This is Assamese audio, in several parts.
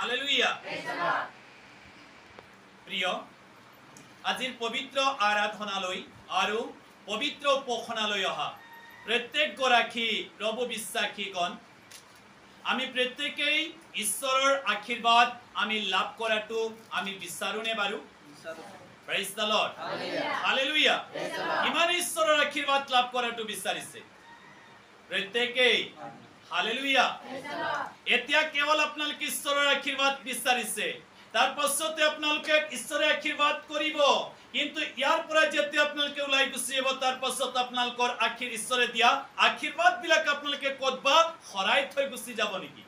হালেলুয়া। প্ৰিয়, আজিৰ পবিত্ৰ আৰাধনালৈ আৰু পবিত্ৰ উপাসনালৈ অহা প্ৰত্যেক গৰাকী প্ৰভু বিশ্বাসীগণ, আমি প্ৰত্যেকেই ঈশ্বৰৰ আশীৰ্বাদ আমি লাভ কৰাটো আমি বিচাৰোনে বাৰু? Praise the lord, hallelujah. ইমান ঈশ্বৰৰ আশীৰ্বাদ লাভ কৰাটো বিচাৰিছে প্ৰত্যেকেই, হালেলুয়া। এতিয়া কেৱল আপোনালোকে ঈশ্বৰৰ আশীৰ্বাদ বিচাৰিছে, তাৰ পাছতে আপোনালোকে ঈশ্বৰৰ আশীৰ্বাদ কৰিব, কিন্তু ইয়াৰ পৰা যেতিয়া আপোনালোকে ওলাই গুচি যাব তাৰ পাছত আপোনালোকৰ ঈশ্বৰে দিয়া আশীৰ্বাদ বিলাক আপোনালোকে ক'তবা খৰাই থৈ গুচি যাব নেকি?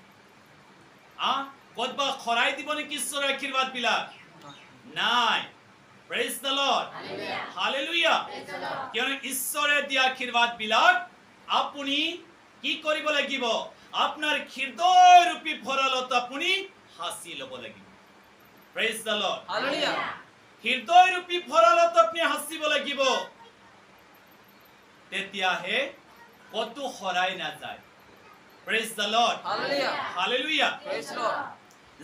ক'তবা খৰাই দিব নেকি ঈশ্বৰৰ আশীৰ্বাদ বিলাক? নাই। Praise the lord, hallelujah. কিয়নো ঈশ্বৰে দিয়া আশীৰ্বাদ বিলাক আপুনি কি কৰিব লাগিব? আপোনাৰ হৃদয় ৰূপী ভঁৰালত আপুনি সাঁচি ল'ব লাগিব। Praise the lord, hallelujah. হৃদয় ৰূপী ভঁৰালত আপুনি সাঁচিব লাগিব, তেতিয়াহে কতো হৰাই নাযায়। Praise the lord, hallelujah.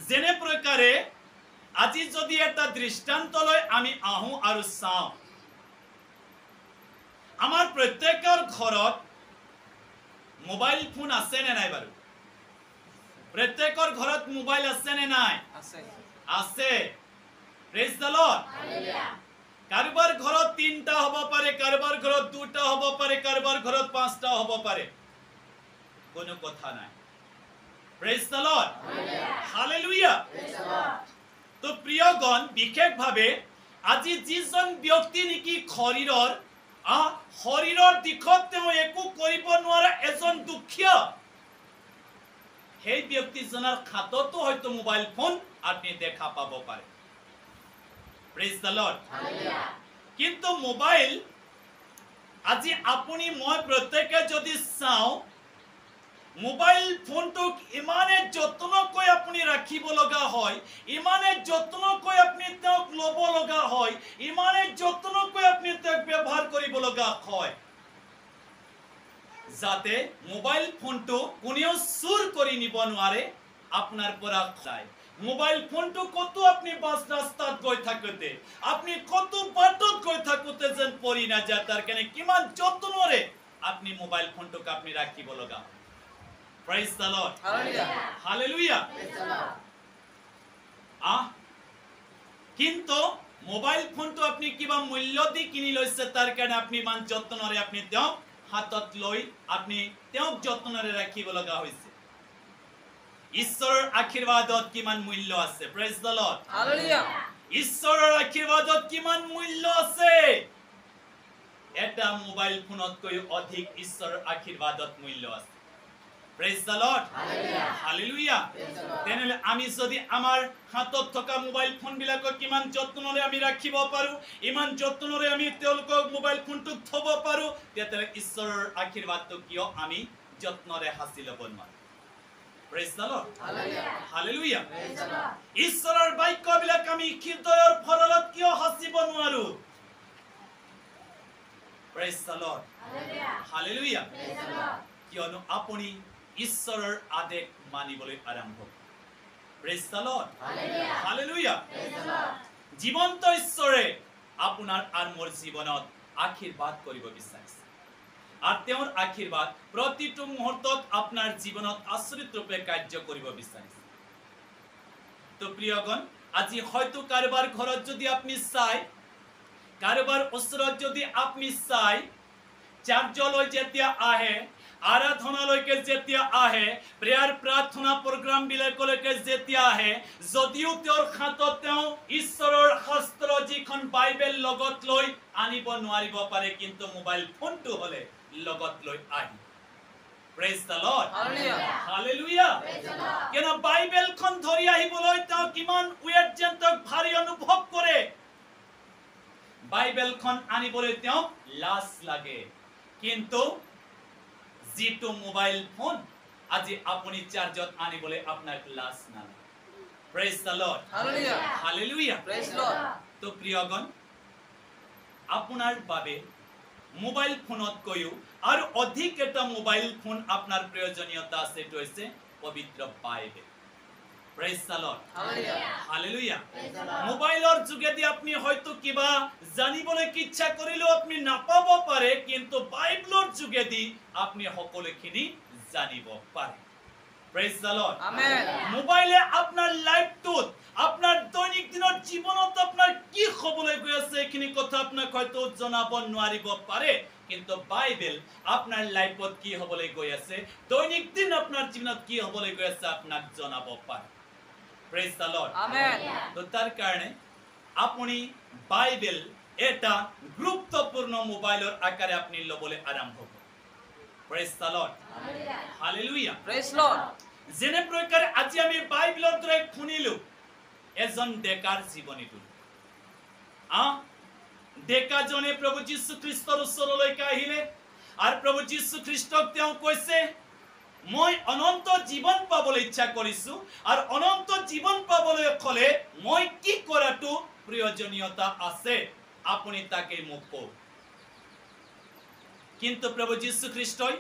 যেনে প্ৰকাৰে আজি যদি এটা দৃষ্টান্তলৈ আমি আহোঁ আৰু চাওঁ, আমাৰ প্ৰত্যেকৰ ঘৰত মোবাইল ফোন আছে নে নাই বাৰু? প্ৰত্যেকৰ ঘৰত মোবাইল আছে নে নাই? আছে। Praise the lord. কাৰোবাৰ ঘৰত 3টা হ'ব পাৰে, কাৰোবাৰ ঘৰত 2টা হ'ব পাৰে, কাৰোবাৰ ঘৰত 5টা হ'ব পাৰে, কোনো কথা নাই। Praise the lord, hallelujah. তো প্ৰিয়গণ, বিশেষভাৱে আজি যিজন ব্যক্তি নেকি শৰীৰৰ দিশত তেওঁ একো কৰিব নোৱাৰা এজন দুখীয়া, সেই ব্যক্তিজনৰ হাততো হয়তো মোবাইল ফোন আপুনি দেখা পাব পাৰে। প্ৰেইজ দ্য লৰ্ড, কিন্তু মোবাইল আজি আপুনি মই প্ৰত্যেকে যদি চাওঁ, মোবাইল ফোনটোক ইমানে যত্নকৈ আপুনি ৰাখিব লগা হয়, ইমানে যত্নকৈ আপুনি তেওঁক ল'ব লগা হয়, ইমানে যত্নকৈ আপুনি তেওঁক ব্যৱহাৰ কৰিব লগা হয়, যাতে মোবাইল ফোনটো কোনেও চুৰ কৰি নিব নোৱাৰে আপোনাৰ পৰা। মোবাইল ফোনটো কতো আপনি বাস ৰাস্তাত গৈ থাকোতে, আপনি কত বাটত গৈ থাকোতে যেন পৰি নাযায়, তাৰ কাৰণে কিমান যত্নৰে আপনি মোবাইল ফোনটোক আপনি ৰাখিব লগা। Praise the lord, hallelujah. কিন্তু মোবাইল ফোনটো আপনি কিবা মূল্য দি কিনি লৈছে, তাৰ কাৰণে আপনি ইমান যত্নৰে আপনি তেওঁক হাতত লৈ আপনি তেওঁক যত্নৰে ৰাখিব লগা হৈছে। ঈশ্বৰৰ আশীৰ্বাদত কিমান মূল্য আছে? Praise the lord, hallelujah. ঈশ্বৰৰ আশীৰ্বাদত কিমান মূল্য আছে? এটা মোবাইল ফোনতকৈ অধিক ঈশ্বৰৰ আশীৰ্বাদত মূল্য আছে। Praise the lord, hallelujah. তেনেহলে আমি যদি আমাৰ হাতত থকা মোবাইল ফোন বিলাকক কিমান যত্নৰে আমি ৰাখিব পাৰো, ইমান যত্নৰে আমি তেওঁলোকক মোবাইল ফোনটোক থব পাৰো, তেতিয়াহলে ঈশ্বৰৰ আশীৰ্বাদটো কিয় আমি যত্নৰে সাঁচি ল'ব নোৱাৰো? Praise the lord, hallelujah. ঈশ্বৰৰ বাক্যবিলাক আমি হৃদয়ৰ ভঁৰালত কিয় সাঁচিব নোৱাৰো? Praise the lord, hallelujah. কিয়নো আপুনি ঈশ্বৰৰ আদেশ মানিবলৈ আৰম্ভ কৰে। Praise the lord, hallelujah. জীৱন্ত ঈশ্বৰে আপোনাৰ আৰু মোৰ জীৱনত আশীৰ্বাদ কৰিব বিচাৰিছে, আৰ তেওঁৰ আশীৰ্বাদ প্ৰতিটো মুহূৰ্তত আপোনাৰ জীৱনত আচৰিত ৰূপে কাৰ্য কৰিব বিচাৰিছে। তো প্ৰিয়গণ, আজি হয়তো কাৰোবাৰ ঘৰত যদি আপনি চাই, কাৰোবাৰ ওচৰত যদি আপনি চাই, চাৰ্চলৈ যেতিয়া আহে, আৰাধনালৈকে যেতিয়া আহে, প্ৰেয়াৰ প্ৰাৰ্থনা প্ৰগ্ৰাম বিলাকলৈকে যেতিয়া আহে, যদিও তেওঁৰ হাতত তেওঁ ঈশ্বৰৰ শাস্ত্ৰ যিখন বাইবেল লগত লৈ আনিব নোৱাৰিব পাৰে, কিন্তু মোবাইল ফোনটো হলে লগত লৈ আহি। Praise the lord, hallelujah. কেন বাইবেলখন ধৰি আহিবলৈ তেওঁ কিমান উইয়াৰ্ড যেন তেওঁক ভাৰী অনুভৱ কৰে, বাইবেলখন আনিবলৈ তেওঁ লাজ লাগে। কিন্তু যিটো মোবাইল ফোন আজি আপুনি চাৰ্জত আনিবলৈ আপোনাক লাজ নালাগে। Praise the lord, hallelujah. তো প্ৰিয়গণ, আপোনাৰ বাবে মোবাইল ফোনতকৈও আৰু অধিক এটা মোবাইল ফোন আপোনাৰ প্ৰয়োজনীয়তা আছে, এইটো হৈছে পবিত্ৰ Bible. Praise the lord Hallelujah. Hallelujah Praise the Lord. মোবাইলৰ যোগেদি আপুনি হয়তো কিবা জানিবলৈ ইচ্ছা কৰিলেও আপুনি নাপাব পাৰে কিন্তু বাইবেলৰ যোগেদি আপুনি সকলোখিনি জানিব পাৰে প্ৰেজ দ্য লৰ্ড Amen. মোবাইলে আপোনাৰ লাইফটোত আপোনাৰ দৈনিক দিনৰ জীৱনত আপোনাৰ কি হ'বলৈ গৈ আছে এইখিনি কথা আপোনাক হয়তো জনাব নোৱাৰিব পাৰে কিন্তু বাইবেল আপোনাৰ লাইফত কি হ'বলৈ গৈ আছে দৈনিক দিন আপোনাৰ জীৱনত কি হ'বলৈ গৈ আছে আপোনাক জনাব পাৰে প্ৰেজ দ্য লৰ্ড Amen. তো তাৰ কাৰণে আপুনি বাইবেল এটা গুৰুত্বপূৰ্ণ মোবাইলৰ আকাৰে আপুনি ল'বলৈ আৰম্ভ কৰক praise the lord hallelujah Praise Lord. যেনে প্ৰকাৰে আজি আমি বাইবেলৰ দ্বাৰা শুনিলো এজন ডেকাৰ জীৱনীটো ডেকাজনে প্ৰভু যীশু খ্ৰীষ্টৰ ওচৰলৈকে আহিলে আৰু প্ৰভু যীশু খ্ৰীষ্টক তেওঁ কৈছে মই অনন্ত জীৱন পাবলৈ ইচ্ছা কৰিছো আৰু অনন্ত জীৱন পাবলৈ হলে মই কি কৰাটো প্ৰয়োজনীয়তা আছে আপুনি তাকে মোক কওক কিন্তু প্ৰভু যীশু খ্ৰীষ্টই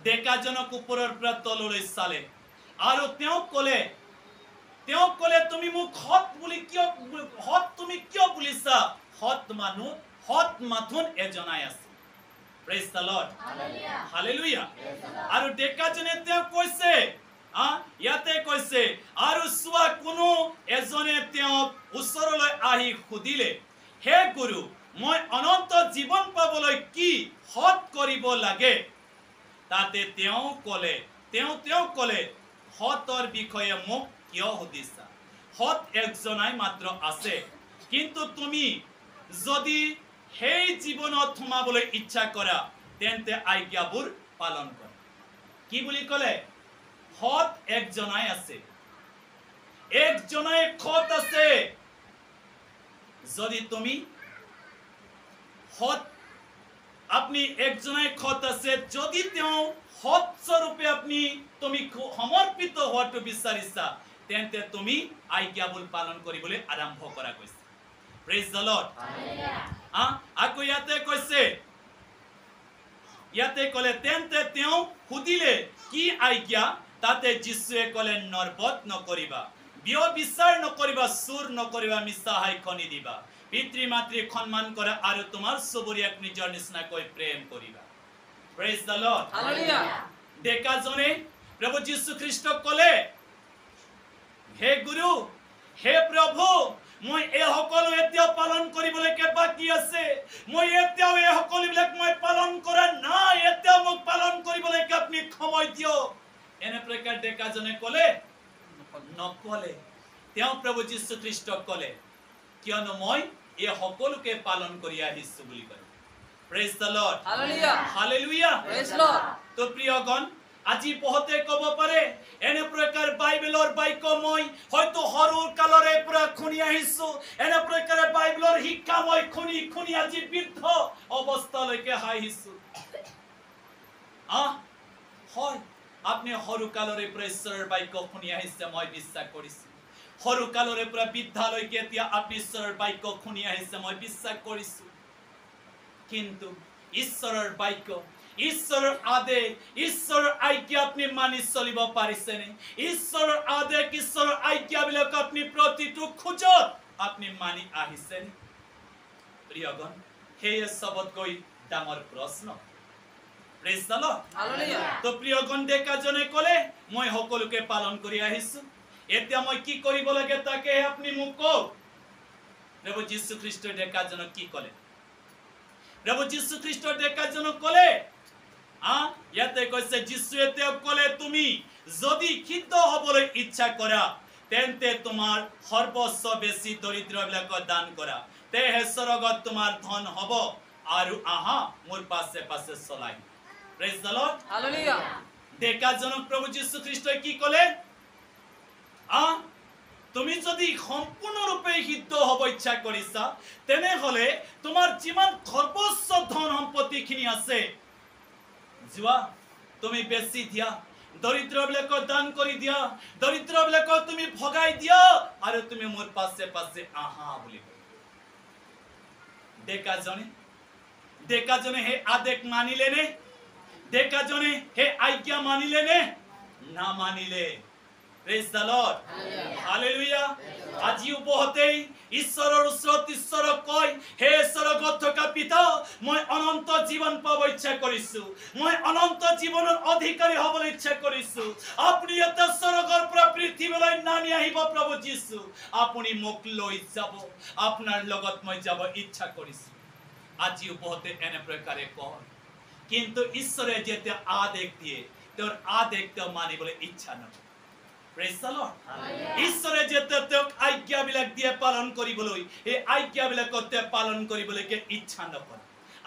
ডেকাজনক ওপৰৰ পৰা তললৈ চালে আৰু তেওঁ ক'লে তুমি মোক হত তুমি কিয় বুলিছা হত মাথোন এজনাই আছে প্ৰেজ দ্য লৰ্ড হালেলুয়া আৰু ডেকাজনে তেওঁ কৈছে ইয়াতে কৈছে আৰু চোৱা কোনো এজনে তেওঁ ওচৰলৈ আহি সুধিলে হে গুৰু মই অনন্ত জীৱন পাবলৈ কি হত কৰিব লাগে তাতে তেওঁ ক'লে হতৰ বিষয়ে মোক কিয় সুধিছা হত একজনাই মাত্ৰ আছে কিন্তু তুমি যদি সেই জীৱনত সোমাবলৈ ইচ্ছা কৰা তেন্তে আজ্ঞাবোৰ পালন কৰা কি বুলি ক'লে হত একজনাই আছে একজনাই হত আছে যদি তুমি হত আপনি একজনাই হত আছে যদি তেওঁ হত স্বৰূপে তুমি সমৰ্পিত হোৱাটো বিচাৰিছা তেন্তে তুমি আজ্ঞাবোৰ পালন কৰিবলৈ আৰম্ভ কৰা কৈছে প্ৰেজ দ্য লৰ্ড আকৌ ইয়াতে ক'লে তেন্তে তেওঁ সুধিলে কি আজ্ঞা তাতে যীশুৱে ক'লে নৰবধ নকৰিবা ব্যভিচাৰ নকৰিবা চুৰ নকৰিবা মিছা সাক্ষ্য নিদিবা পিতৃ মাতৃক সন্মান কৰা আৰু তোমাৰ চুবুৰীয়াক নিজৰ নিচিনাকৈ প্ৰেম কৰিবা প্ৰেজ দ্য লৰ্ড Hallelujah. ডেকাজনে প্ৰভু যীশু খ্ৰীষ্টক ক'লে হে গুৰু হে প্ৰভু মই এই সকলো এতিয়া পালন কৰিবলৈ বাকী আছে মই এতিয়াও এই সকলোবিলাক মই পালন কৰা নাই এতিয়া মোক পালন কৰিবলৈ আপুনি সময় দিয়ক এনে প্ৰকাৰ ডেকাজনে ক'লে নকলে তেওঁ প্ৰভু যীশু খ্ৰীষ্টক ক'লে কিয়নো মই এই সকলোকে পালন কৰি আহিছো বুলি ক'লে praise the lord Hallelujah. Hallelujah Praise Lord. তো প্ৰিয়গণ আজি বহুতে ক'ব পাৰে এনে প্ৰকাৰ বাইবেলৰ বাক্য মই হয়তো সৰু কালৰে পৰা শুনি আহিছো এনে প্ৰকাৰে বাইবেলৰ শিক্ষা মই শুনি আজি বৃদ্ধ অৱস্থালৈকে আহিছো হয় আপনি সৰু কালৰে পৰা ঈশ্বৰৰ বাক্য শুনি আহিছে মই বিশ্বাস কৰিছো সৰু কালৰে পৰা বৃদ্ধালৈকে এতিয়া আপনি ঈশ্বৰৰ বাক্য শুনি আহিছে মই বিশ্বাস কৰিছো কিন্তু ঈশ্বৰৰ বাক্য ঈশ্বৰৰ আদেশ ঈশ্বৰৰ আজ্ঞা আপনি মানি চলিব পাৰিছেনে ঈশ্বৰৰ আদেশ ঈশ্বৰৰ আজ্ঞাবিলাক আপনি প্ৰতিটো খোজত আপনি মানি আহিছেনে প্ৰিয়গণ সেয়ে সবতকৈ ডাঙৰ প্ৰশ্ন প্ৰেজ দ্য লৰ্ড Hallelujah. তো প্ৰিয়গণ ডেকাজনে ক'লে মই সকলোকে পালন কৰি আহিছো এতিয়া মই কি কৰিব লাগে তাকে আপনি মোক কওক প্ৰভু যীশু খ্ৰীষ্টই ডেকাজনক কি ক'লে প্ৰভু যীশু খ্ৰীষ্টই ডেকাজনক ক'লে ইয়াতে কৈছে যীশুৱে তেওঁক ক'লে তুমি যদি সিদ্ধ হ'বলৈ ইচ্ছা কৰা তেন্তে তোমাৰ সৰ্বস্ব বেছি দৰিদ্ৰবিলাকক দান কৰা তেহে স্বৰ্গত তোমাৰ ধন হ'ব আৰু আহা মোৰ পাছে পাছে চলাই প্ৰেজ দ্য লৰ্ড Hallelujah. ডেকাজনক প্ৰভু যীশু খ্ৰীষ্টই কি ক'লে তুমি যদি সম্পূৰ্ণৰূপে সিদ্ধ হ'ব ইচ্ছা কৰিছা তেনেহলে তোমাৰ যিমান সৰ্বস্ব ধন সম্পত্তিখিনি আছে যোৱা তুমি বেছি দিয়া দৰিদ্ৰবিলাকক দান কৰি দিয়া দৰিদ্ৰবিলাকক তুমি ভগাই দিয়া আৰু তুমি মোৰ পাছে পাছে আহা বুলি ডেকাজনে হে আদেশ মানিলে নে ডেকাজনে হে আজ্ঞা মানিলে নে না মানিলে Praise the Lord. Hallelujah. আজিও বহুতেই ঈশ্বৰৰ ওচৰত ঈশ্বৰক কয়, হে স্বৰ্গত থকা পিতা, মই অনন্ত জীৱন পাব ইচ্ছা কৰিছো, মই অনন্ত জীৱনৰ অধিকাৰী হ'বলৈ ইচ্ছা কৰিছো। আপুনি এটা স্বৰ্গৰ পৰা পৃথিৱীলৈ নামি আহিব প্ৰভু যীশু, আপুনি মোক লৈ যাব, আপোনাৰ লগত মই যাব ইচ্ছা কৰিছো। আজিও বহুতে এনে প্ৰকাৰে কয়, কিন্তু ঈশ্বৰে যেতিয়া আদেশ দিয়ে তেওঁৰ আদেশ তেওঁ মানিবলৈ ইচ্ছা নকৰে। Praise the Lord. ঈশ্বৰে যেতিয়া তেওঁক আজ্ঞাবিলাক দিয়ে পালন কৰিবলৈ, এই আজ্ঞাবিলাকত তেওঁ পালন কৰিবলৈ ইচ্ছা নকৰে।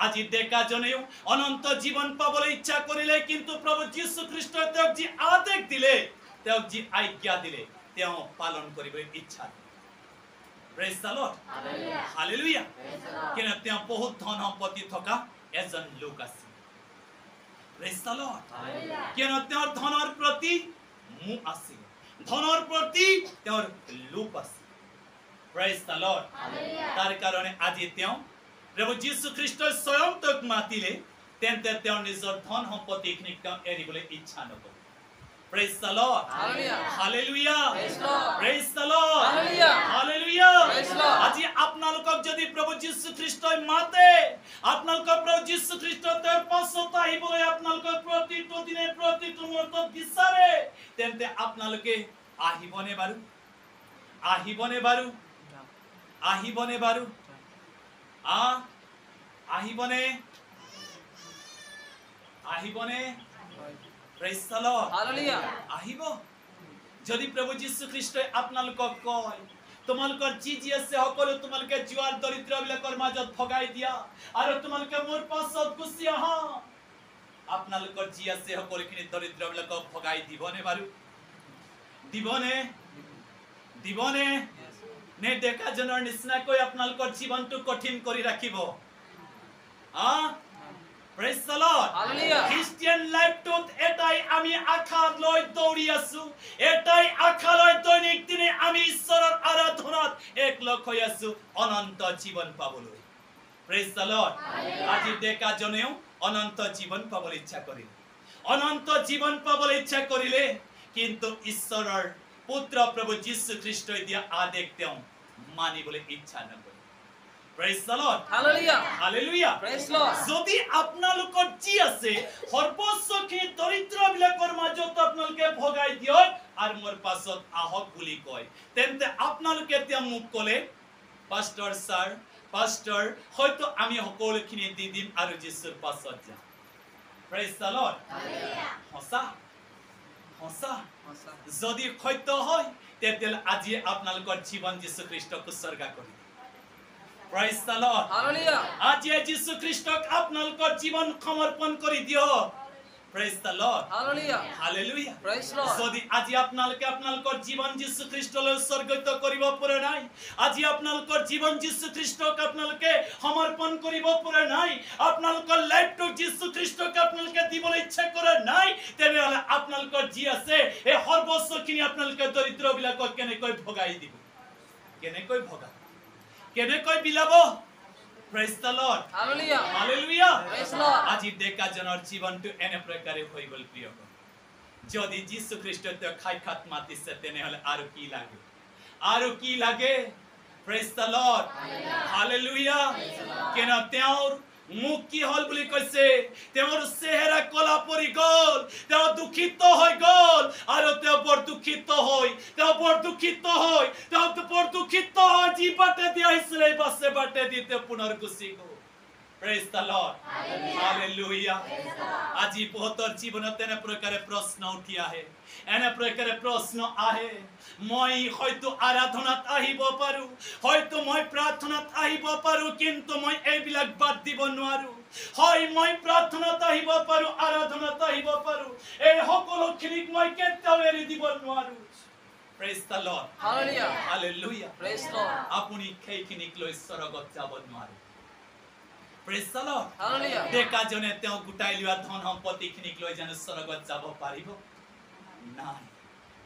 আজি ডেকাজনেও অনন্ত জীৱন পাবলৈ ইচ্ছা কৰিলে, কিন্তু প্ৰভু যীশু খ্ৰীষ্টই তেওঁক যি আদেশ দিলে, তেওঁক যি আজ্ঞা দিলে, তেওঁ পালন কৰিবলৈ ইচ্ছা নকৰে। Praise the Lord. Hallelujah. কিন্তু তেওঁ বহুত ধন সম্পত্তি থকা এজন লোক আছিল। Praise the Lord. কিন্তু তেওঁৰ ধনৰ প্ৰতি মোহ আছিল, ধনৰ প্ৰতি তেওঁৰ লোভ আছিল। Praise the Lord. তাৰ কাৰণে আজি তেওঁ প্ৰভু যীশু খ্ৰীষ্টই স্বয়ং তেওঁক মাতিলে, তেন্তে তেওঁৰ নিজৰ ধন সম্পত্তিখিনিক তেওঁ এৰিবলৈ ইচ্ছা নকৰে। Praise the Lord. Hallelujah. Praise the Lord. Hallelujah. আজি আপোনালোকক যদি প্ৰভু যীশু খ্ৰীষ্টই মাতে, আপোনালোকৰ প্ৰভু যীশু খ্ৰীষ্ট তেওঁৰ পাছত আহিবলৈ আপোনালোকৰ প্ৰতিটো দিনে প্ৰতিটো মুহূৰ্তত বিচাৰে, তেন্তে আপোনালোকে আহিবনে বাৰু? আহিবনে বাৰু? আহিবনে বাৰু? আহিবনে? আহিবনে? Praise the Lord. Hallelujah. আহিব। যদি প্ৰভু যীশু খ্ৰীষ্টই আপোনালোকক কয়, তোমালোকৰ যি যি আছে সকলো তোমালোকে জুৱাৰ দৰিদ্ৰবিলাকৰ মাজত ভগাই দিয়া আৰু তোমালোকে মোৰ পাছত গুচি আহা, আপোনালোকৰ যি আছে সকলোখিনি দৰিদ্ৰবিলাকক ভগাই দিবনে বাৰু? দিবনে? দিবনে? নে ডেকাজনৰ নিচিনাকৈ আপোনালোকৰ জীৱনটো কঠিন কৰি ৰাখিব? Praise the Lord. Hallelujah. Christian life টোত এটাই আমি আশা লৈ দৌৰি আছো, এটাই আশা লৈ দৈনিক দিনে আমি ঈশ্বৰৰ আৰাধনাত একলগ হৈ আছো অনন্ত জীৱন পাবলৈ। Praise the Lord. আজি ডেকাজনেও অনন্ত জীৱন পাবলৈ ইচ্ছা কৰিলে, অনন্ত জীৱন পাবলৈ ইচ্ছা কৰিলে, কিন্তু ঈশ্বৰৰ পুত্ৰ প্ৰভু যীশু খ্ৰীষ্টই দিয়া আদেশ তেওঁ মানিবলৈ ইচ্ছা নকৰে। Praise the Lord. Hallelujah. Hallelujah. Praise Lord. যদি আপোনালোকৰ যি আছে সৰ্বস্বখিনি দৰিদ্ৰবিলাকৰ মাজত আপোনালোকে ভগাই দিয়ক আৰু মোৰ পাছত আহক বুলি কয়, তেন্তে আপোনালোকে এতিয়া মোক ক'লে, পাষ্টৰ ছাৰ, পাষ্টৰ, হয়তো আমি সকলোখিনি দি দিম আৰু যীশুৰ পাছত যাম। Praise the Lord. সঁচা সঁচা যদি সত্য হয়, তেতিয়াহ'লে আজি আপোনালোকৰ জীৱন যীশু খ্ৰীষ্টক উৎসৰ্গা কৰি। Praise the Lord. Hallelujah. আজি যীশু খ্ৰীষ্টক আপোনালোকৰ জীৱন সমৰ্পণ কৰি দিয়ক। Praise the Lord. Hallelujah. Hallelujah. Praise Lord. যদি আজি আপোনালোকে আপোনালোকৰ জীৱন যীশু খ্ৰীষ্টলৈ উৎসৰ্গিত কৰিব পৰা নাই, আজি আপোনালোকৰ জীৱন যীশু খ্ৰীষ্টক আপোনালোকে সমৰ্পণ কৰিব পৰা নাই, আপোনালোকৰ লাইফটোক যীশু খ্ৰীষ্টক আপোনালোকে দিবলৈ ইচ্ছা কৰা নাই, তেনেহ'লে আপোনালোকৰ যি আছে এই সৰ্বস্বখিনি আপোনালোকে দৰিদ্ৰবিলাকক কেনেকৈ ভগাই দিব? কেনেকৈ ভগাব? কেনেকৈ বিলাব? Praise the Lord. Hallelujah. Hallelujah. Praise Lord. আজি ডেকাজনৰ জীৱনটো এনে প্ৰকাৰে হৈ গ'ল প্ৰিয়। যদি যীশু খ্ৰীষ্টই তেওঁক সাক্ষাৎ মাতিছে, তেনেহ'লে আৰু কি লাগে? আৰু কি লাগে? Praise the Lord. Hallelujah. কেন তেওঁৰ মুখ কি হ'ল বুলি কৈছে? তেওঁৰ চেহেৰা কলা পৰি গ'ল, তেওঁ দুখিত হৈ গ'ল আৰু তেওঁ বৰ দুখিত হৈ যি বাটে দি আহিছিলে এই বাটে দি তেওঁ পুনৰ গুচি গ'ল। Praise the Lord. Hallelujah. আজি বহুতৰ জীৱনত এনে প্ৰকাৰে প্ৰশ্ন উঠি আহে, এনে প্ৰকাৰে প্ৰশ্ন আহে, মই হয়তো আৰাধনাত আহিব পাৰো, হয়তো মই প্ৰাৰ্থনাত আহিব পাৰো, কিন্তু মই এইবিলাক বাদ দিব নোৱাৰো। হয়, মই প্ৰাৰ্থনাত আহিব পাৰো, আৰাধনাত আহিব পাৰো, এই সকলোখিনিক মই কেতিয়াও এৰি দিব নোৱাৰো। Praise the Lord. Hallelujah. Hallelujah. Praise Lord. আপুনি সেইখিনিক লৈ স্বৰ্গত যাব নোৱাৰে। Praise the Lord. Hallelujah. ডেকাজনে তেওঁ গোটাই লোৱা ধন সম্পত্তিখিনিক লৈ জানো স্বৰ্গত যাব পাৰিব? নাই।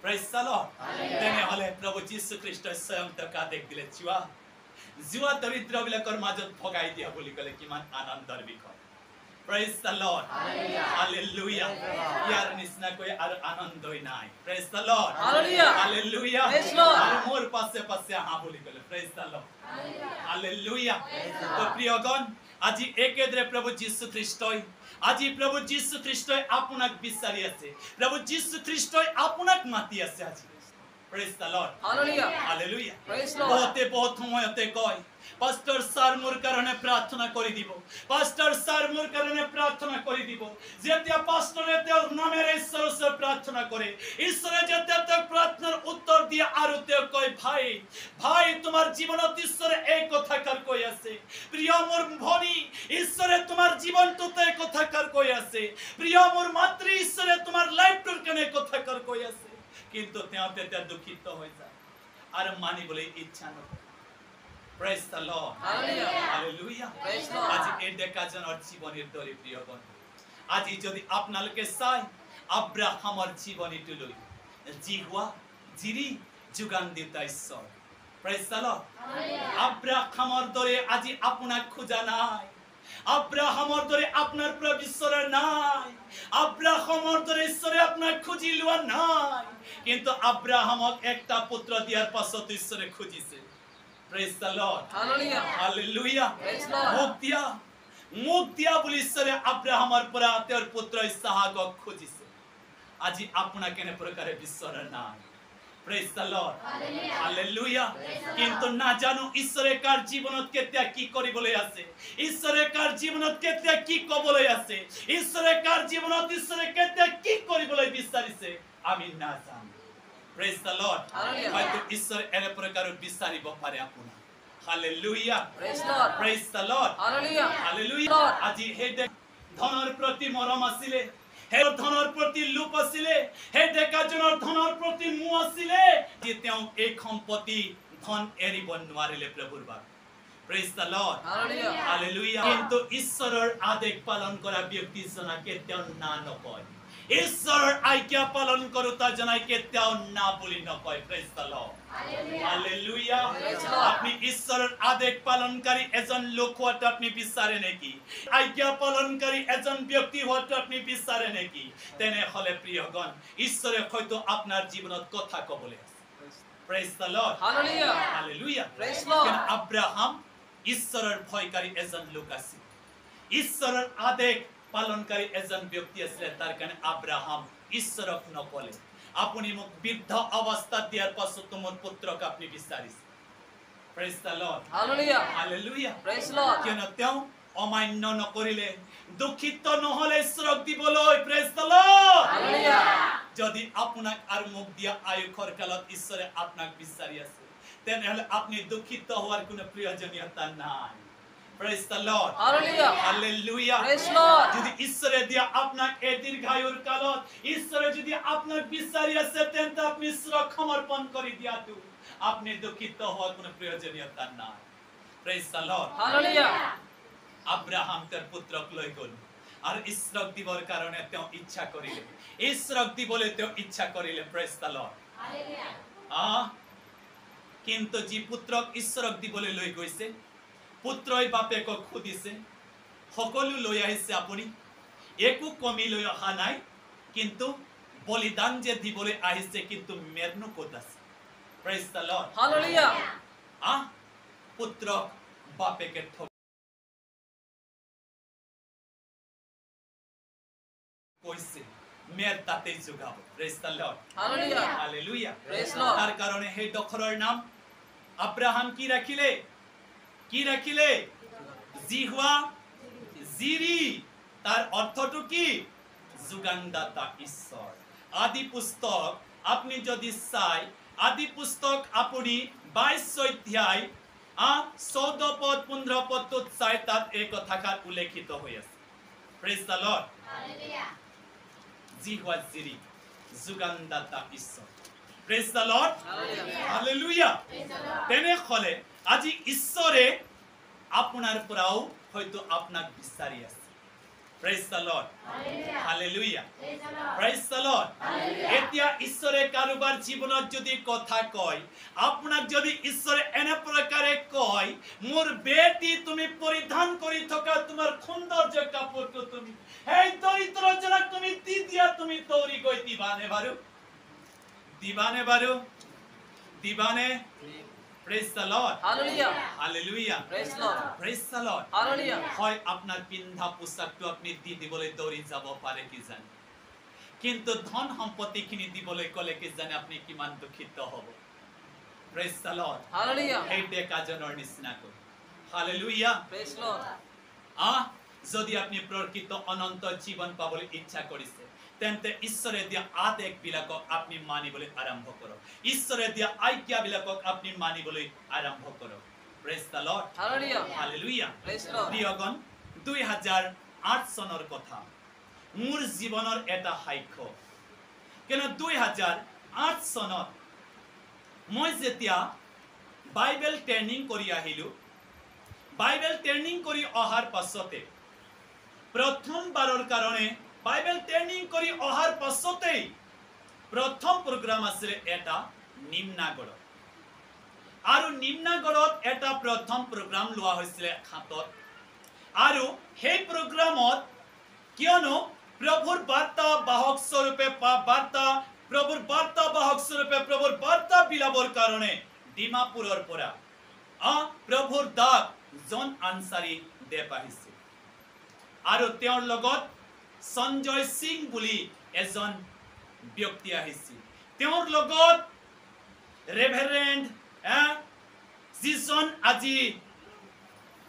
Praise the Lord. তেনেহ'লে প্ৰভু যীশু খ্ৰীষ্টই স্বয়ং তেওঁক আদেশ দিলে, জুৱা দৰিদ্ৰবিলাকৰ মাজত ভগাই দিয়া বুলি ক'লে কিমান আনন্দৰ বিষয়। Praise the Lord. Hallelujah. ইয়ার নিচনা কই আর আনন্দই নাই। Praise the Lord. Hallelujah. আর মোর পাশে পাশে হা বলি গেল। Praise the Lord. Hallelujah. তো প্রিয়গণ, আজি একেদরে প্রভু যীশু খ্রিস্টই, আজি প্রভু যীশু খ্রিস্টই আপনাক বিচারি আছে। প্রভু যীশু খ্রিস্টই আপনাক মাতি আছে আজি। Praise the Lord. Hallelujah. Praise Lord. বহুত সময়তে কয় পাস্টর স্যার মোর কারণে প্রার্থনা করে দিব, পাস্টর স্যার মোর কারণে প্রার্থনা করে দিব। যেটা পাস্টরে তেও নামের ঈশ্বরের প্রার্থনা করে, ঈশ্বরে যেটা তক প্রার্থনার উত্তর দিয়ে আরো তেও কয় ভাই ভাই তোমার জীবনত ঈশ্বরে এই কথা কার কই আছে। প্রিয় মোর ভনি, ঈশ্বরে তোমার জীবনটাতে এই কথা কার কই আছে। প্রিয় মোর মাতৃ, ঈশ্বরে তোমার লাইফটার কেনে কথা কার কই আছে। কিন্তু তেওতে তে দুঃখিত হয়ে যায় আর মানি বলে ইচ্ছা নয়। Praise the Lord. Hallelujah. Praise Lord. আজি এই দেখা জনের জীবনের দরে প্রিয় বন্ধু, আজি যদি আপনালকে চাই আব্ৰাহামৰ জীবনী তুলই জিহুয়া জিৰি যোগান দিতা ঈশ্বৰ। Praise the Lord. আব্ৰাহামৰ দৰে আজি আপোনাক খোজা নাই, আব্ৰাহামৰ দৰে আপনাৰ প্ৰভু ঈশ্বৰেৰ নাই, আব্ৰাহামৰ দরে ঈশ্বরে আপনার খুঁজি লওয়া নাই। কিন্তু আব্রাহামক একটা পুত্র দিয়ার পাছত ঈশ্বরে খুঁজিছে। Praise the Lord. Hallelujah. Praise Lord. মুখ দিয়া বলি ঈশ্বরে আব্ৰাহামৰ পৰা তেওঁৰ পুত্ৰ ইছহাকক খুঁজিছে। আজি আপোনাক কেনে প্ৰকাৰে ঈশ্বৰে নাই। Praise the Lord. Hallelujah. কিন্তু না জানো ঈশ্বরে কার জীবনত কেতিয়া কি করিবলৈ আছে, ঈশ্বরে কার জীবনত কেতিয়া কি কবলৈ আছে, ঈশ্বরে কার জীবনত ঈশ্বরে কেতিয়া কি করিবলৈ বিচাৰিছে আমি না জানো। Praise the Lord. হয়তো ঈশ্বৰ এনে প্ৰকাৰ বিচাৰিব পাৰে আপোনাক। Hallelujah. Praise Lord. Praise the Lord. Hallelujah. আজি হে ধনৰ প্ৰতি মৰম আছিলে, হে ধনৰ প্ৰতি লোভ আছিলে, হে ডেকাজনৰ ধনৰ প্ৰতি মোহ আছিলে, যে তেওঁ এই সম্পত্তি ধন এৰিব নোৱাৰিলে প্ৰভুৰ বাবে। Praise the Lord. Hallelujah. কিন্তু ঈশ্বৰৰ আদেশ পালন কৰা ব্যক্তিজনা কেতিয়াও না নকয়, ঈশ্বৰৰ আজ্ঞা পালন কৰোতা জনাই কেতিয়াও না বুলি নকয়। Praise the Lord. Hallelujah. আপনি ঈশ্বৰৰ আদেশ পালনকারী এজন লোক হওয়াটা আপনি বিচারে নাকি, আজ্ঞা পালনকারী এজন ব্যক্তি হওয়াটা আপনি বিচারে নাকি, তেনেহলে প্রিয়গণ ঈশ্বরে হয়তো আপনার জীবনত কথা কবলে আছে। Praise the Lord. Hallelujah. Praise Lord. Abraham ঈশ্বৰৰ ভয়কাৰী এজন লোক আছিল, ঈশ্বৰৰ আদেশ পালনকারী এজন ব্যক্তি আছিল। তার কারণে আব্রাহাম ঈশ্বরক নকলে আপনি মোক বৃদ্ধ অবস্থা দিয়ার পাছত তোমার পুত্রকে আপনি বিচাৰিছে। Praise the Lord. Hallelujah. Praise Lord. কেন তেওঁ অমান্য নকৰিলে, দুখিত নহলে ঈশ্বৰক দিবলৈ। Praise the Lord. যদি আপোনাক আৰু মোক দিয়া আয়ুখৰ কালত ঈশ্বৰে আপোনাক বিচাৰি আছে, তেনেহলে আপনি দুখিত হোৱাৰ কোনো প্ৰয়োজনীয়তা নাই। Praise the Lord. Hallelujah. Praise Lord. যদি ঈশ্বরে দিয়া আপনাক এই দীর্ঘায়ুর কালত ঈশ্বরে যদি আপনাক বিচারি আছে, তেন্তে আপনি ঈশ্বরক সমর্পণ করে দিয়াতু আপনি দুঃখিত হওয়ার কোনো প্রয়োজনীয়তা নাই। Praise the Lord. আব্রাহাম তার পুত্রক লৈ গল আর ঈশ্বরক দিবৰ কারণে তেওঁ ইচ্ছা করিলে, ঈশ্বরক দিবলে তেওঁ ইচ্ছা করিলে। Praise the Lord. কিন্তু যি পুত্রক ঈশ্বরক দিবলে লৈ গৈছে, পুত্ৰই বাপেকক খুদিছে, সকলো লৈ আহিছে আপুনি, একো কমি লৈ অহা নাই, কিন্তু বলিদান যে দিবলৈ আহিছে কিন্তু মেৰনো ক'ত আছে। Praise the Lord. পুত্ৰক বাপেকে কৈছে মেৰ তাতেই যোগাব। Praise the Lord. Hallelujah. তাৰ কাৰণে সেই ডখৰৰ নাম আব্ৰাহাম কি ৰাখিলে, কি রাখিলে? জিহুয়া জিরি। তার অর্থটো কি? যোগানদাতা ঈশ্বর। আদি পুস্তক আপনি যদি চাই, আদি পুস্তক আপনি 22 অধ্যায় 14 পদ 15 পদত চাই, তাত এই কথাষাৰ উল্লেখিত হৈ আছে। Praise the Lord. জিহুয়া জিরি, যোগানদাতা ঈশ্বর। Praise the Lord. Hallelujah. তেনেহলে আজি ঈশ্বরে আপনার পরাও হয়তো আপনাক বিচারি আছে। Praise the Lord. Hallelujah. Praise the Lord. এতিয়া ঈশ্বৰে কাৰোবাৰ জীৱনত যদি কথা কয়, আপোনাক যদি ঈশ্বৰে এনে প্ৰকাৰে কয়, মোৰ বেটি তুমি পৰিধান কৰি থকা তোমাৰ সৌন্দৰ্য কাপোৰটো তুমি এই দৰিদ্ৰজনক তুমি দি দিয়া, তুমি দৌৰি গৈ দিবানে বাৰু? দিবানে বাৰু? দিবানে? Praise the Lord. Hallelujah. Hallelujah. Praise Lord. Praise the Lord. Hallelujah. হয় আপনার পিন্ধা পোশাকটো আপনি দি দিবলৈ দৌৰি যাব পাৰে কি জানে, কিন্তু ধন সম্পত্তিখিনি দিবলৈ ক'লে কি জানে আপনি কিমান দুখিত হ'ব। Praise the Lord. Hallelujah. এই ডেকাজনৰ নিচিনাকৈ। Hallelujah. Praise Lord. যদি আপনি প্ৰকৃত অনন্ত জীৱন পাবলৈ ইচ্ছা কৰিছে, তেন্তে ঈশ্বৰে দিয়া আদেশবিলাকক আপনি মানিবলৈ আৰম্ভ কৰক। ঈশ্বৰে দিয়া আজ্ঞাবিলাকক আপনি মানিবলৈ আৰম্ভ কৰক। Praise the Lord. Hallelujah. Hallelujah. Praise Lord. প্ৰিয়গণ, 2008 চনৰ কথা মোৰ জীৱনৰ এটা সাক্ষ্য। কিয়নো 2008 চনত মই যেতিয়া বাইবেল ট্ৰেইনিং কৰি আহিলো, বাইবেল ট্ৰেইনিং কৰি অহাৰ পাছতে প্ৰথমবাৰৰ কাৰণে বাইবেল ট্ৰেইনিং কৰি অহাৰ পাছতেই প্ৰথম প্ৰগ্ৰাম আছিল এটা নিম্নাগড়ত, আৰু নিম্নাগড়ত এটা প্ৰথম প্ৰগ্ৰাম লোৱা হৈছিল হাতত। আৰু সেই প্ৰগ্ৰামত কিয়নো প্ৰভুৰ বাৰ্তা বাহক স্বৰূপে প্ৰভুৰ বাৰ্তা বিলাবৰ কাৰণে ডিমাপুৰৰ পৰা প্ৰভুৰ দাস জন আনসাৰী দেৱ আহিছিল, আৰু তেওঁৰ লগত সঞ্জয় সিং বুলি এজন ব্যক্তি আহিছিল। তেওঁৰ লগত ৰেভাৰেণ্ড যিজন আজি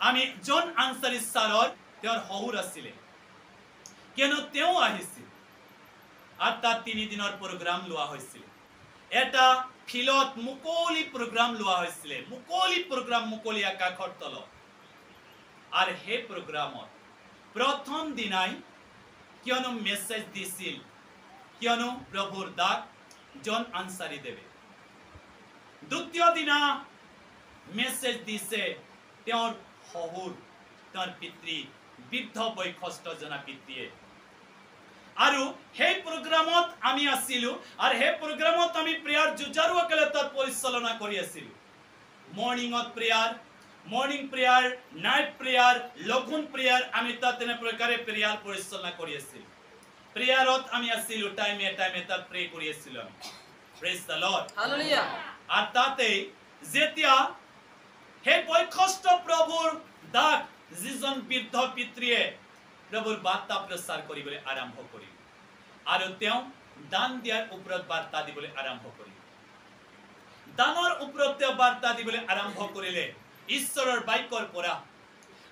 আমি জন আনসাৰী ছাৰৰ তেওঁৰ শহুৰ আছিলে, কিয়নো তেওঁ আহিছিল। আৰু তাত 3 দিনৰ প্ৰগ্ৰাম লোৱা হৈছিল। এটা ফিল্ডত মুকলি প্ৰগ্ৰাম লোৱা হৈছিল, মুকলি প্ৰগ্ৰাম, মুকলি আকাশৰ তলত। আৰু সেই প্ৰগ্ৰামত প্ৰথম দিনাই কিয়নো মেছেজ দিছিল, কিয়নো প্ৰভুৰ দাস জন আনসাৰী দেৱে। দ্বিতীয় দিনা মেছেজ দিছে তেওঁৰ শহুৰ, তেওঁৰ পিতৃ, বৃদ্ধ বয়সস্থ জনা পিতৃয়ে। আৰু সেই প্ৰগ্ৰামত আমি আছিলো, আৰু সেই প্ৰগ্ৰামত আমি প্ৰেয়াৰ যুঁজাৰুসকলে তাত পৰিচালনা কৰি আছিলো। মৰ্নিঙত prayer, morning prayer, night prayer, লঘুন প্ৰেয়াৰ, আমি তাত তেনে প্ৰকাৰে প্ৰেয়াৰ পৰিচালনা কৰি আছিলো। প্ৰেয়াৰত আমি আছিলো, টাইমে টাইমে তাত প্ৰে কৰি আছিলো আমি। Praise the Lord. Hallelujah. আৰু তাতে যেতিয়া সেই বয়সস্থ প্ৰভুৰ দাস যিজন বৃদ্ধ পিতৃয়ে প্ৰভুৰ বাৰ্তা প্ৰচাৰ কৰিবলৈ আৰম্ভ কৰিলে, আৰু তেওঁ দান দিয়াৰ ওপৰত বাৰ্তা দিবলৈ আৰম্ভ কৰিলে। দানৰ ওপৰত তেওঁ বাৰ্তা দিবলৈ আৰম্ভ কৰিলে ঈশ্বৰৰ বাক্যৰ পৰা।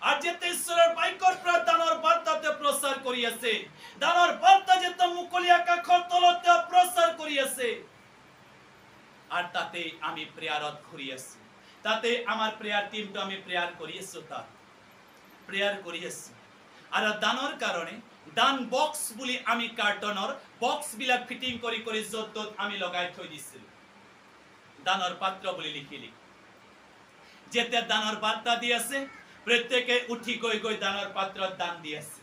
আৰু যেতিয়া ঈশ্বৰৰ বাক্যৰ পৰা দানৰ বাৰ্তা তেওঁ প্ৰচাৰ কৰি আছে, দানৰ বাৰ্তা যেতিয়া মুকলি আকাশৰ তলত তেওঁ প্ৰচাৰ কৰি আছে, আৰু তাতে আমি প্ৰেয়াৰত ঘূৰি আছো। তাতে আমাৰ প্ৰেয়াৰ টিমটো আমি প্ৰেয়াৰ কৰি আছো, তাত প্ৰেয়াৰ কৰি আছো। আৰু দানৰ কাৰণে দান বক্স বুলি আমি কাৰ্টনৰ বক্স বিলাক ফিটিং কৰি কৰি য'ত ত'ত আমি লগাই থৈ দিছিলো, দানৰ পাত্ৰ বুলি লিখি। যেতিয়া দানৰ বাৰ্তা দি আছে, প্ৰত্যেকে উঠি গৈ গৈ দানৰ পাত্ৰত দান দি আছে।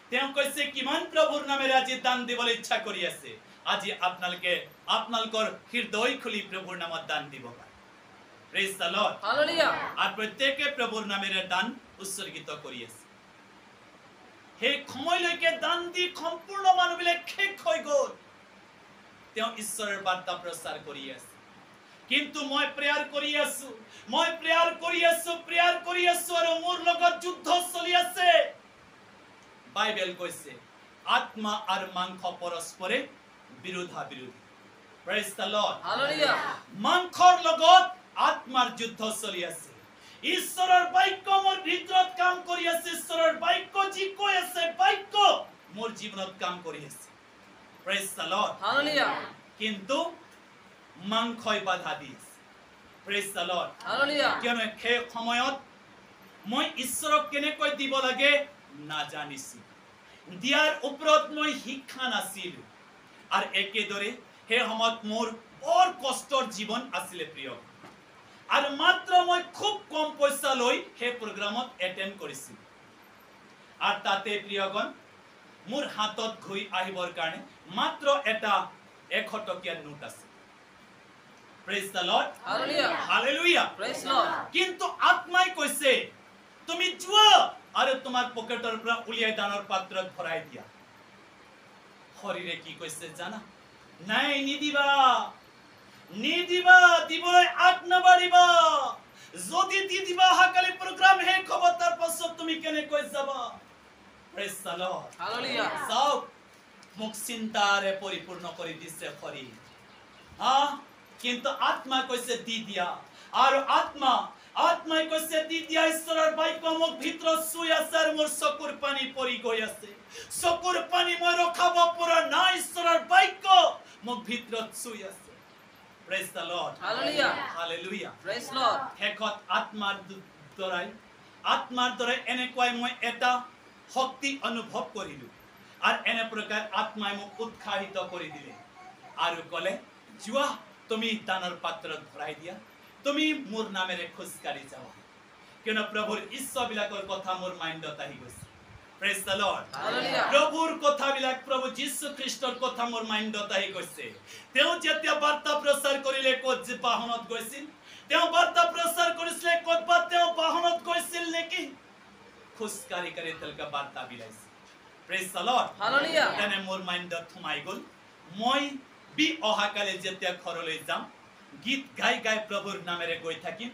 তেওঁ কৈছে কিমান প্ৰভুৰ নামেৰে আজি দান দিবলৈ ইচ্ছা কৰি আছে, আজি আপোনালোকৰ হৃদয় খুলি প্ৰভুৰ নামত দান দিব পাৰে। Praise the Lord. Hallelujah. আৰু প্ৰত্যেকে প্ৰভুৰ নামেৰে দান উৎসৰ্গিত কৰি আছে। সেই সময়লৈকে দান দি সম্পূৰ্ণ মানুহবিলাক শেষ হৈ গ'ল, তেওঁ ঈশ্বৰৰ বাৰ্তা প্ৰচাৰ কৰি আছে। কিন্তু মই প্ৰেয়াৰ কৰি আছো, মই প্ৰেয়াৰ কৰি আছো, আৰু মোৰ লগত যুদ্ধ চলি আছে। বাইবেল কৈছে আত্মা আৰু মাংস পৰস্পৰে বিৰোধাবিৰোধী। Praise the Lord. Hallelujah. মাংসৰ লগত আত্মাৰ যুদ্ধ চলি আছে। ঈশ্বৰৰ বাক্য মোৰ ভিতৰত কাম কৰি আছে, ঈশ্বৰৰ বাক্য যি কৈ আছে, বাক্য মোৰ জীৱনত কাম কৰি আছে। Praise the Lord. Hallelujah. কিন্তু মাংসই বাধা দি আছে। Praise the Lord. Hallelujah. কিয়নো সেই সময়ত মই ঈশ্বৰক কেনেকৈ দিব লাগে নাজানিছিল, দিয়াৰ ওপৰত মই শিক্ষা নাছিলো। আৰু একেদৰে সেই সময়ত মোৰ বৰ কষ্টৰ জীৱন আছিলে প্ৰিয়। আৰু মাত্ৰ মই খুব কম পইচা লৈ সেই প্ৰগ্ৰামত এটেণ্ড কৰিছিল। আৰু তাতে প্ৰিয়গণ মোৰ হাতত ঘূৰি আহিবৰ কাৰণে মাত্ৰ এটা 100 টকীয়া নোট আছে praise the lord Hallelujah. Hallelujah Praise Lord. কিন্তু আত্মাই কৈছে তুমি যোৱা আৰু তোমাৰ পকেটৰ পৰা উলিয়াই দানৰ পাত্ৰত ভৰাই দিয়া শৰীৰে কি কৈছে জানা নাই নিদিবা নিদিবা দিবলৈ আগ নাবাঢ়িবা যদি দি দিবা হাকালি প্ৰগ্ৰাম শেষ হ'ব তাৰ পাছত তুমি কেনেকৈ যাবা প্ৰেজ দ্য লৰ্ড Hallelujah. চাওক মোক চিন্তাৰে পৰিপূৰ্ণ কৰি দিছে শৰীৰ কিন্তু আত্মা কৈছে দি দিয়া আৰু আত্মাই কৈছে দি দিয়া ঈশ্বৰৰ বাক্য মোক ভিতৰত চুই আছে আৰু মোৰ চকুৰ পানী পৰি গৈ আছে চকুৰ পানী মই ৰখাব পৰা নাই ঈশ্বৰৰ বাক্য মোক ভিতৰত চুই আছে praise the lord Hallelujah. Hallelujah Praise Lord. শেষত আত্মাৰ দ্বাৰাই এনেকৈ মই এটা শক্তি অনুভৱ কৰিলো আৰু এনে প্ৰকাৰ আত্মাই মোক উৎসাহিত কৰি দিলে আৰু ক'লে যোৱা তুমি দানৰ পাত্ৰত ভৰাই দিয়া তুমি মোৰ নামেৰে খোজকাঢ়ি যাবা কিয়নো প্ৰভুৰ ইচ্ছাবিলাকৰ কথা মোৰ মাইণ্ডত আহি গৈছে প্ৰেজ দ্য লৰ্ড Hallelujah. প্ৰভুৰ কথাবিলাক প্ৰভু যীশু খ্ৰীষ্টৰ কথা মোৰ মাইণ্ডত আহি গৈছে তেওঁ যেতিয়া বাৰ্তা প্ৰচাৰ কৰিলে ক'ত বাহনত গৈছিল তেওঁ বাৰ্তা প্ৰচাৰ কৰিছিলে ক'তবা তেওঁ বাহনত গৈছিল নেকি খোজকাঢ়ি কাঢ়ি তেওঁলোকে বাৰ্তা বিলাইছে প্ৰেজ দ্য লৰ্ড Hallelujah. তেনে মোৰ মাইণ্ডত সোমাই গ'ল মই অহাকালি যেতিয়া ঘৰলৈ যাম গীত গাই গাই প্ৰভুৰ নামেৰে গৈ থাকিম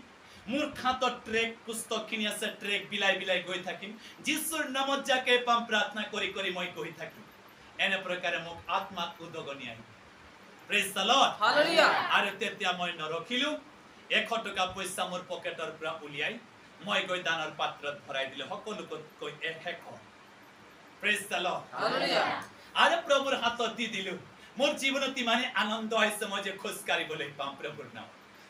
মোৰ খাতত ট্ৰেক পুস্তকখিনি আছে ট্ৰেক বিলাই গৈ থাকিম যীশুৰ নামত যাকে পাম প্ৰাৰ্থনা কৰি কৰি মই গৈ থাকিম এনে প্ৰকাৰে মোক আত্মাত উদগনি আহিল প্ৰেজ দ্য লৰ্ড Hallelujah. আৰু তেতিয়া মই নৰখিলো 100 টকা পইচা মোৰ পকেটৰ পৰা উলিয়াই মই গৈ দানৰ পাত্ৰত ভৰাই দিলো সকলোকৈ শেষ প্ৰেজ দ্য লৰ্ড Hallelujah. আৰু প্ৰভুৰ হাতত দি দিলো মোৰ জীৱনত ইমানে আনন্দ আহিছে মই যে খোজ কাঢ়িবলৈ পাম প্ৰভুৰ নাম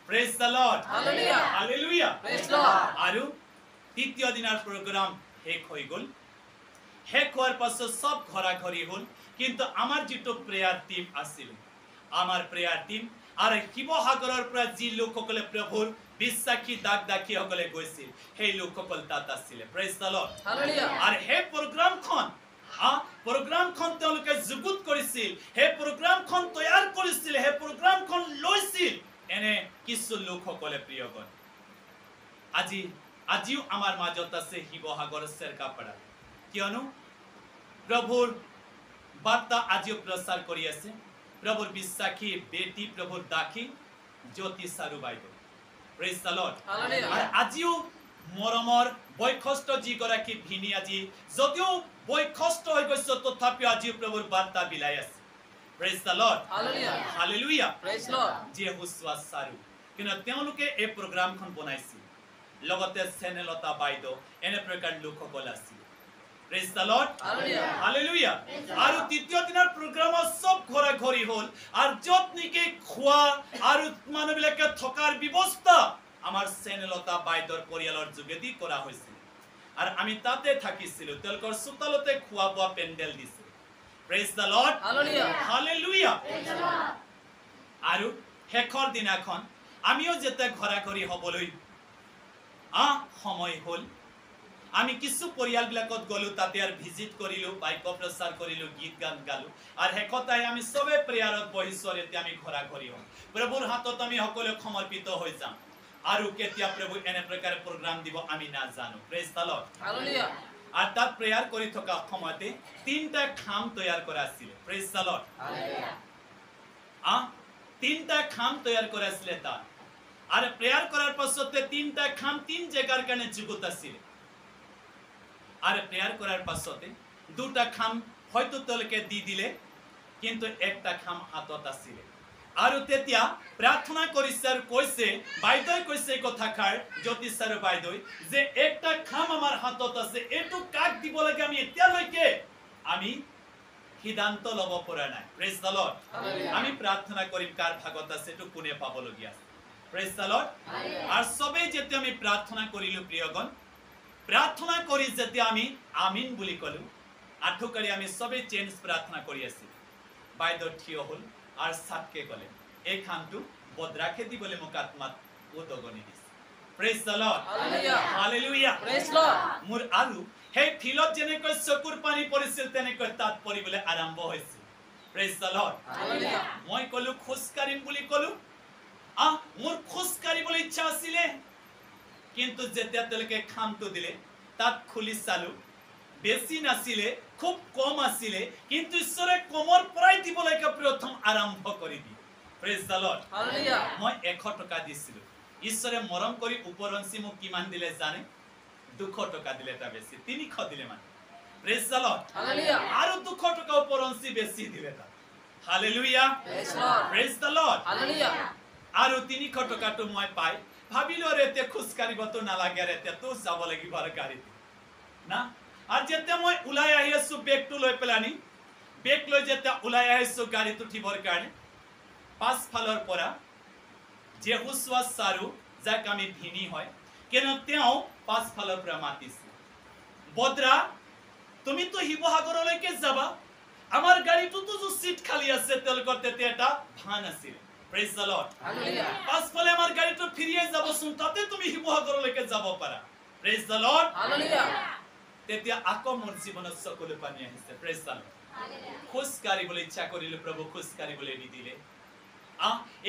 praise the lord Hallelujah. Hallelujah Praise Lord. আৰু তৃতীয় দিনৰ প্ৰগ্ৰাম শেষ হৈ গ'ল শেষ হোৱাৰ পাছত সব ঘৰা-ঘৰি হ'ল কিন্তু আমাৰ যিটো প্ৰেয়াৰ টিম আছিল আমাৰ প্ৰেয়াৰ টিম আৰু শিৱসাগৰৰ পৰা যি লোকসকলে প্ৰভুৰ বিশ্বাসী দাগদাখীসকলে গৈছিল সেই লোকসকল তাত আছিলে প্ৰেজ দ্য লৰ্ড Hallelujah. আৰু সেই প্ৰগ্ৰামখন তেওঁলোকে যুগুত কৰিছিল সেই প্ৰগ্ৰামখন তৈয়াৰ কৰিছিল সেই প্ৰগ্ৰামখন লৈছিল এনে কিছু লোকসকলে প্ৰিয়গণ আজিও আমাৰ মাজত আছে শিৱসাগৰ চেৰকাপাৰা কিয়নো প্ৰভুৰ বাৰ্তা আজিও প্ৰচাৰ কৰি আছে প্ৰভুৰ বিশ্বাসী বেটি প্ৰভুৰ দাসী জ্যোতি চাৰু বাইদেউ প্ৰেজ দ্য লৰ্ড Hallelujah. আৰু আজিও মৰমৰ বৈশিষ্ট যিগৰাকী ভিনী আজি যদিও বৈশিষ্ট হৈ গৈছে তথাপিও আজিও প্ৰভুৰ বাৰ্তা বিলাই আছে praise the lord Hallelujah. Hallelujah Praise Lord. যিয়ে হুচুৱা চাৰু কিন্তু তেওঁলোকে এই প্ৰগ্ৰামখন বনাইছিল লগতে চেনেলতা বাইদেউ এনে প্ৰকাৰ লোকসকল আছিল praise the lord Hallelujah. Hallelujah আৰু তৃতীয় দিনৰ প্ৰগ্ৰামত সব ঘৰা-ঘৰি হ'ল আৰু য'ত নেকি খোৱা আৰু মানুহবিলাকে থকাৰ ব্যৱস্থা আমাৰ চেনেলতা বাইদেউৰ পৰিয়ালৰ যোগেদি কৰা হৈছিল আৰু আমি তাতে থাকিছিলো তেওঁলোকৰ চোতালতে খোৱা বোৱা পেণ্ডেল দিছিল praise the lord Hallelujah. Hallelujah আৰু শেষৰ দিনাখন আমিও যেতিয়া ঘৰা-ঘৰি হ'বলৈ সময় হ'ল আমি কিছু পৰিয়ালবিলাকত গ'লো তাতে আৰু ভিজিট কৰিলো বাক্য প্ৰচাৰ কৰিলো গীত গান গালো আৰু শেষতাই আমি সবে প্ৰেয়াৰত বহিছো আৰু এতিয়া আমি ঘৰা-ঘৰি হ'ম প্ৰভুৰ হাতত আমি সকলোৱে সমৰ্পিত হৈ যাম আৰু কেতিয়া প্ৰভু এনে প্ৰকাৰে প্ৰগ্ৰাম দিব আমি নাজানো প্ৰেজ দ্য লৰ্ড Hallelujah. আৰু তাত প্ৰেয়াৰ কৰি থকা সময়তে 3টা খাম তৈয়াৰ কৰা আছিল প্ৰেজ দ্য লৰ্ড Hallelujah. 3টা খাম তৈয়াৰ কৰা আছিল তাত আৰু প্ৰেয়াৰ কৰাৰ পাছতে 3টা খাম 3 জায়গাৰ কাৰণে যুগুত আছিল আৰু প্ৰেয়াৰ কৰাৰ পাছতে 2টা খাম হয়তো তেওঁলোকে দি দিলে কিন্তু একটা খাম হাতত আছিল আৰু তেতিয়া প্ৰাৰ্থনা কৰিছে আৰু কৈছে বাইদেউ কৈছে কথাষাৰ জ্যোতি চাৰু বাইদেউ যে একটা খাম আমাৰ হাতত আছে এটো কাক দিব লাগে আমি এতিয়ালৈকে আমি সিদ্ধান্ত ল'ব পৰা নাই প্ৰেজ দ্য লৰ্ড আমি প্ৰাৰ্থনা কৰিম কাৰ ভাগত আছে এটো কোনে পাবলগীয়া প্ৰেজ দ্য লৰ্ড আৰু সবে যেতিয়া আমি প্ৰাৰ্থনা কৰিলো প্ৰিয়গণ প্ৰাৰ্থনা কৰি যেতিয়া আমি আমিন বুলি কলো আঠুকাৰি আমি সবে চেঞ্জ প্ৰাৰ্থনা কৰি আছিল বাইদেউ থিয় হ'ল আৰু সাতকে ক'লে এই খামটো বদ্ৰাখে দিবলৈ মোক আত্মাত উদগনি দিছে praise the lord Hallelujah. Hallelujah Praise Lord. মোৰ আৰু সেই ফিলত যেনেকৈ চকুৰ পানী পৰিছিল তেনেকৈ তাত পৰিবলৈ আৰম্ভ হৈছিল প্ৰেজ দ্য লৰ্ড Hallelujah. মই কলো খোজ কাঢ়িম বুলি কলো মোৰ খোজ কাঢ়িবলৈ ইচ্ছা আছিলে কিন্তু যেতিয়া তেওঁলোকে খামটো দিলে তাত খুলি চালো বেছি নাছিলে খুব কম আছিলে কিন্তু ঈশ্বৰে কমৰ পৰাই দিবলৈকে প্ৰথম আৰম্ভ কৰি দিয়ে প্ৰেজ দ্য লৰ্ড Hallelujah. মই 100 টকা দিছিলো ঈশ্বৰে মৰম কৰি উপৰঞ্চি মোক কিমান দিলে জানে 200 টকা দিলে তা বেছি 300 দিলে মানে প্ৰেজ দ্য লৰ্ড Hallelujah. আৰু 200 টকা উপৰঞ্চি বেছি দিলে তা hallelujah Praise Lord. Praise the lord Hallelujah. আৰু 300 টকাটো মই পাই ভাবিলো ৰেতে খোজ কাঢ়িবতো নালাগে ৰেতে তো যাব লাগিব আৰু গাড়ীত না আৰু যেতিয়া মই উলাই আহি আছো বেগটো লৈ পেলানি বেগ লৈ যেতিয়া উলাই আহিছো গাড়ীত উঠিবৰ কাৰণে পাছফালৰ পৰা জেহুছোৱা সাৰু যাক আমি ভিনি হয় কিন্তু তেওঁ পাছফালৰ পৰা মাতিছে বদ্ৰা তুমি তো শিৱসাগৰলৈকে যাবা আমাৰ গাড়ীটোতো যে সিট খালি আছে তেওঁলোকৰ তেতিয়া এটা ভান আছিল প্ৰেজ দ্য লৰ্ড Hallelujah. পাছফালে আমাৰ গাড়ীটো ফিৰিয়ে যাবচোন তাতে তুমি শিৱসাগৰলৈকে যাব পাৰা প্ৰেজ দ্য লৰ্ড Hallelujah. তেতিয়া আকৌ মোৰ জীৱনত চকুলো পানী আহিছে প্ৰেজ দ্য লৰ্ড খোজ কাঢ়িবলৈ ইচ্ছা কৰিলো প্ৰভু খোজ কাঢ়িবলৈ নিদিলে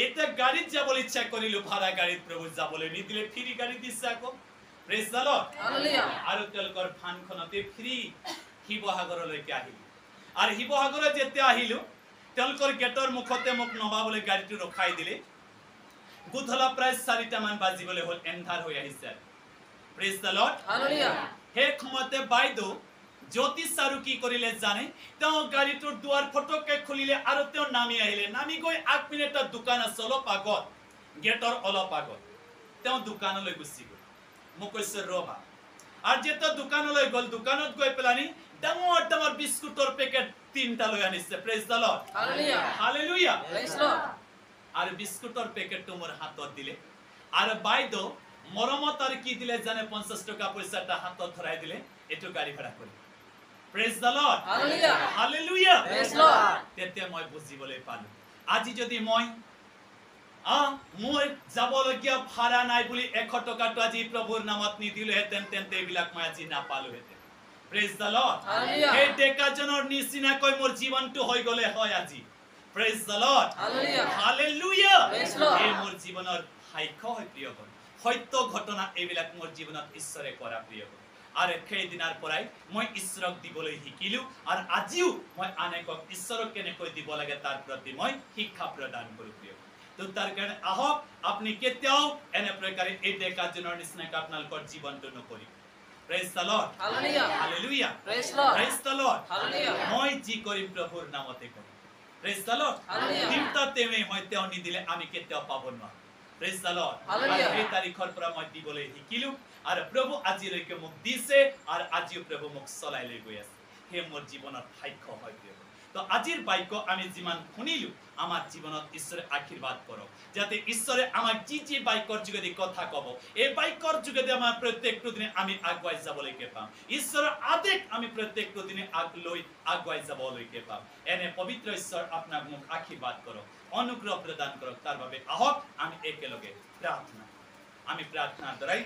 এটা গাড়ীত যাবলৈ ইচ্ছা কৰিলো ভাড়া গাড়ীত প্ৰভু যাবলৈ নিদিলে ফ্ৰী গাড়ী দিছে আকৌ প্ৰেজ দ্য লৰ্ড Hallelujah. আৰু তেওঁলোকৰ ভানখনতে ফ্ৰী শিৱসাগৰলৈকে আহিলো আৰু শিৱসাগৰত যেতিয়া আহিলো তেওঁলোকৰ গেটৰ মুখতে মোক নমাবলৈ গাড়ীটো ৰখাই দিলে গুধলা প্ৰায় 4টা মান বাজিবলৈ হ'ল এন্ধাৰ হৈ আহিছে প্ৰেজ দ্য লৰ্ড Hallelujah. হে সময়তে বাইদেউ জ্যোতি সাৰু কি কৰিলে জানে তেওঁ গাড়ীটোৰ দুৱাৰ ফটকে খুলিলে আৰু তেওঁ নামি আহিলে নামি গৈ আগপিনে এটা দোকান আছে অলপ আগত গেটৰ অলপ আগত তেওঁ দোকানলৈ গুচি গ'ল মোক কৈছে ৰবা আৰু যেতিয়া দোকানলৈ গ'ল দোকানত গৈ পেলানি ডাঙৰ ডাঙৰ বিস্কুটৰ পেকেট 3টা লৈ আনিছে praise the lord Hallelujah. Hallelujah Praise Lord. আৰু বিস্কুটৰ পেকেটটো মোৰ হাতত দিলে আৰু বাইদেউ মৰমত আৰু কি দিলে জানে 50 টকা পইচাটা হাতত ধৰাই দিলে এটো গাড়ী ভাড়া কৰি praise the lord Hallelujah. Hallelujah Praise Lord. তেতিয়া মই বুজিবলৈ পালো আজি যদি মই মোৰ যাবলগীয়া ভাড়া নাই বুলি 100 টকাটো আজি প্ৰভুৰ নামত নিদিলোহেঁতেন তেন্তে এইবিলাক মই আজি নাপালোহেঁতেন প্ৰেজ দ্য লৰ্ড Hallelujah. এই ডেকাজনৰ নিচিনাকৈ মোৰ জীৱনটো হৈ গলে হয় আজি praise the lord Hallelujah. Hallelujah Praise Lord. এই মোৰ জীৱনৰ সাক্ষ্য হয় প্ৰিয়গণ সত্য ঘটনা এইবিলাক মোৰ জীৱনত ঈশ্বৰে কৰা প্ৰিয়গণ আৰু সেই দিনাৰ পৰাই মই ঈশ্বৰক দিবলৈ শিকিলো আৰু আজিও মই আনেকক ঈশ্বৰক কেনেকৈ দিব লাগে তাৰ প্ৰতি মই শিক্ষা প্ৰদান কৰো প্ৰিয়গণ তো তাৰ কাৰণে আহক আপুনি কেতিয়াও এনে প্ৰকাৰে এই ডেকাজনৰ নিচিনাকৈ আপোনালোকৰ জীৱনটো নকৰিব praise the lord Hallelujah. Hallelujah Praise Lord. Praise the lord Hallelujah. মই যি কৰিম প্ৰভুৰ নামতে কৰিম প্ৰেজ দ্য লৰ্ড Hallelujah. তিনটা তেৱে হয় তেওঁ নিদিলে আমি কেতিয়াও পাব নোৱাৰো প্ৰেজ দ্য লৰ্ড Hallelujah. এই তাৰিখৰ পৰা মই দিবলৈ শিকিলো আৰু প্ৰভু আজিলৈকে মোক দিছে আৰু আজিও প্ৰভু মোক চলাই লৈ গৈ আছে হে মোৰ জীৱনত সাক্ষ্য হয় প্ৰিয় তো আজিৰ বাক্য আমি যিমান শুনিলো আমাৰ জীৱনত ঈশ্বৰে আশীৰ্বাদ কৰক যাতে ঈশ্বৰে আমাক যি বাক্যৰ যোগেদি কথা ক'ব এই বাক্যৰ যোগেদি আমাৰ প্ৰত্যেকটো দিনে আমি আগুৱাই যাবলৈকে পাম ঈশ্বৰৰ আদেশ আমি প্ৰত্যেকটো দিনে আগুৱাই যাবলৈকে পাম এনে পবিত্ৰ ঈশ্বৰ আপোনাক মোক আশীৰ্বাদ কৰক অনুগ্ৰহ প্ৰদান কৰক তাৰ বাবে আহক আমি একেলগে প্ৰাৰ্থনা আমি প্ৰাৰ্থনাৰ দ্বাৰাই